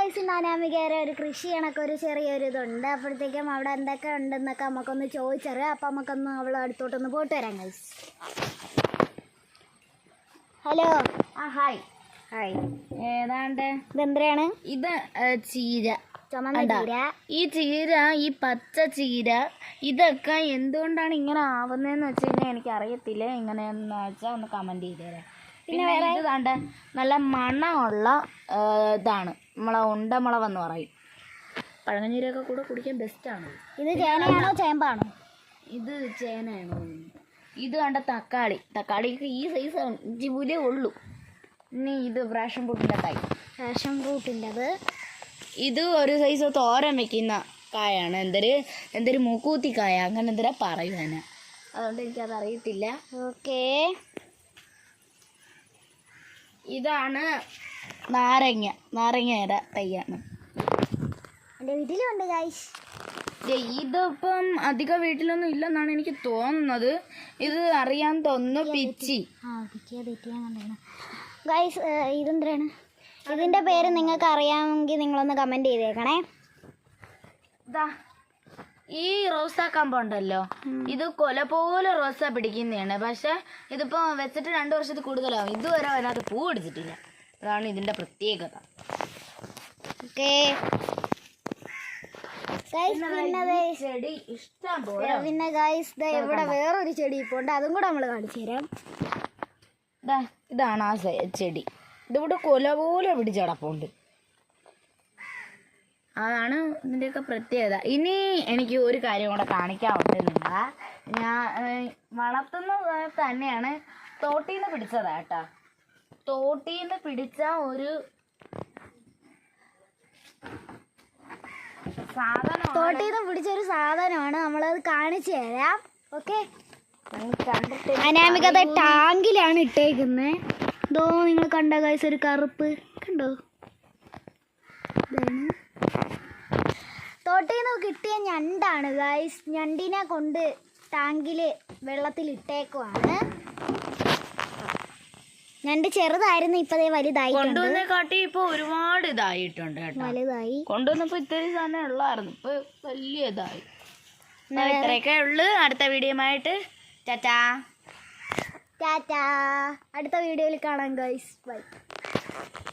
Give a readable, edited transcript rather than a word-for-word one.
Guys ഇന്ന് അനാമികയുടെ ഒരു കൃഷി കണക്ക് ഒരു ചെറിയൊരു ഇതുണ്ട്. അപ്പോഴത്തേക്കും അവിടെ എന്തൊക്കെ ഉണ്ടെന്നൊക്കെ നമുക്കൊന്ന് ചോദിച്ചറിയാം. അപ്പം നമുക്കൊന്ന് അവളെ അടുത്തോട്ടൊന്ന് പോയിട്ട് വരാം ഗൈസ്. ഹലോ. Hi hi. ഏതാണ്ട് ഇതെന്തരാണ്? ഇത് ചീര, ചുമന്ന ചീര. ഈ ചീര, ഈ പച്ച ചീര, ഇതൊക്കെ എന്തുകൊണ്ടാണ് ഇങ്ങനെ ആവുന്നതെന്ന് വെച്ച് കഴിഞ്ഞാൽ എനിക്ക് അറിയത്തില്ല. ഇങ്ങനെയെന്ന് വെച്ചാൽ ഒന്ന് കമൻറ്റ് ചെയ്ത് തരാം. പിന്നെ ഇത് കണ്ട നല്ല മണമുള്ള ഇതാണ് നമ്മളെ ഉണ്ടമുളകെന്ന് പറയും. പഴങ്ങഞ്ഞീരൊക്കെ കൂടെ കുടിക്കാൻ ബെസ്റ്റാണ്. ഇത് ചേനയാണോ ചേമ്പാണോ? ഇത് ചേനയാണോ? ഇത് കണ്ട തക്കാളിക്ക് ഈ സൈസ് ജിബുലേ ഉള്ളൂ. ഇനി ഇത് ഫ്രാഷൻ ഫ്രൂട്ടിൻ്റെ തൈ. ഫാഷൻ ഫ്രൂട്ടിൻ്റെത്. ഇത് ഒരു സൈസ് തോരൻ വെക്കുന്ന കായാണ്. എന്തൊരു മൂക്കൂത്തിക്കായ അങ്ങനെ എന്തൊരാ പറയുവാന. അതുകൊണ്ട് എനിക്കത് അറിയത്തില്ല. ഓക്കേ. ഇതാണ് നാരങ്ങയുടെ തൈയാണ്. എൻ്റെ വീട്ടിലുണ്ട് ഗൈസ്. ഇതിപ്പം അധികം വീട്ടിലൊന്നും ഇല്ലെന്നാണ് എനിക്ക് തോന്നുന്നത്. ഇത് അറിയാൻ തോന്നുന്നു പിച്ചി. ഗൈസ് ഇതെന്തിനാണ്? ഇതിൻ്റെ പേര് നിങ്ങൾക്ക് അറിയാമെങ്കിൽ നിങ്ങളൊന്ന് കമൻറ്റ് ചെയ്തേക്കണേ. ഈ റോസാ കമ്പുണ്ടല്ലോ, ഇത് കൊല പോലെ റോസ പിടിക്കുന്നതാണ്. പക്ഷെ ഇതിപ്പോ വെച്ചിട്ട് 2 വർഷത്തിൽ കൂടുതലാവും. ഇതുവരെ അതിനകത്ത് പൂ പിടിച്ചിട്ടില്ല. അതാണ് ഇതിന്റെ പ്രത്യേകത. ചെടി ഇഷ്ടം പോലെ. പിന്നെ ഗൈസ് ഇവിടെ വേറൊരു ചെടി ഇപ്പോൾ ഉണ്ട്, അതും കൂടെ നമ്മൾ കാണിച്ചു തരാം. ഇതാണ് ആ ചെടി. ഇതിവിടെ കൊല പോലെ പിടിച്ചടപ്പുണ്ട്. അതാണ് ഇതിൻ്റെയൊക്കെ പ്രത്യേകത. ഇനി എനിക്ക് ഒരു കാര്യം കൂടെ കാണിക്കാറുണ്ട്. ഞാൻ വളർത്തുന്നത് തന്നെയാണ്. തോട്ടിൽ നിന്ന് പിടിച്ചതാ കേട്ടോ. തോട്ടിൽ നിന്ന് പിടിച്ച ഒരു സാധനം. തോട്ടിൽ നിന്ന് പിടിച്ചൊരു സാധനമാണ്. നമ്മളത് കാണിച്ചു തരാം. ഓക്കെ. അനാമിക ടാങ്കിലാണ് ഇട്ടേക്കുന്നത്. ഇതോ നിങ്ങൾ കണ്ട ഗൈസ്, ഒരു കറുപ്പ് കണ്ടോ? തോട്ടിൽ നിന്ന് കിട്ടിയ ഞണ്ടാണ് ഗൈസ്. ഞണ്ടിനെ കൊണ്ട് ടാങ്കിൽ വെള്ളത്തിൽ ഇട്ടേക്കുവാണ്. ഞണ്ട് ചെറുതായിരുന്നു, ഇപ്പതേ വലുതായി. കൊണ്ടുവന്നേക്കാട്ടി ഇപ്പൊ ഒരുപാട് ഇതായിട്ടുണ്ട് കേട്ടോ. വലുതായി. കൊണ്ടുവന്നപ്പോ ഇത്രയും സാധനം ഉള്ളായിരുന്നു, ഇപ്പൊ വലിയ ഇതായി. ഇത്രയൊക്കെ ഉള്ളു. അടുത്ത വീഡിയോയുമായിട്ട് ടാറ്റാ. അടുത്ത വീഡിയോയിൽ കാണാം ഗൈസ്. ബൈ.